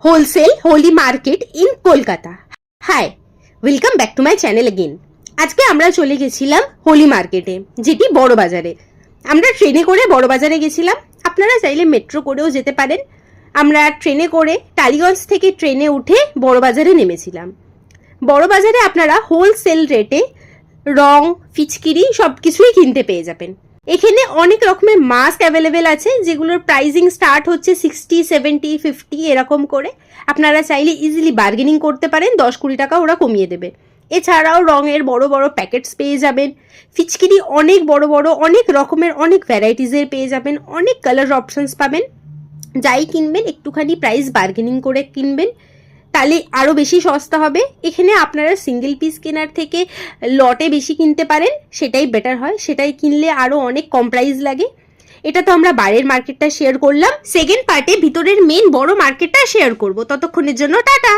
Wholesale Holi market in Kolkata. Hi, welcome back to my channel again. আজকে আমরা চলে গেছিলাম হোলি মার্কেটে, যেটি বড় বাজারে। আমরা ট্রেনে করে বড় বাজারে গেছিলাম, আপনারা চাইলে মেট্রো করেও যেতে পারেন। আমরা ট্রেনে করে টালিগঞ্জ থেকে ট্রেনে উঠে বড় বাজারে নেমেছিলাম। বড় বাজারে আপনারা হোলসেল রেটে রং, ফিচকিরি সব কিছুই কিনতে পেয়ে যাবেন। এখানে অনেক রকমের মাস্ক অ্যাভেলেবেল আছে, যেগুলোর প্রাইসিং স্টার্ট হচ্ছে 60, 70, 50 এরকম করে। আপনারা চাইলে ইজিলি বার্গেনিং করতে পারেন, 10-20 টাকা ওরা কমিয়ে দেবে। এছাড়াও রঙের বড় বড় প্যাকেটস পেয়ে যাবেন, ফিচকিরি অনেক বড় বড় অনেক রকমের অনেক ভ্যারাইটিসের পেয়ে যাবেন, অনেক কালার অপশনস পাবেন। যাই কিনবেন একটুখানি প্রাইস বার্গেনিং করে কিনবেন, তাহলে আরও বেশি সস্তা হবে। এখানে আপনারা সিঙ্গেল পিস কেনার থেকে লটে বেশি কিনতে পারেন, সেটাই বেটার হয়। সেটাই কিনলে আরও অনেক কম প্রাইস লাগে। এটা তো আমরা বাইরের মার্কেটটা শেয়ার করলাম, সেকেন্ড পার্টে ভিতরের মেন বড় মার্কেটটা শেয়ার করব। ততক্ষণের জন্য টাটা।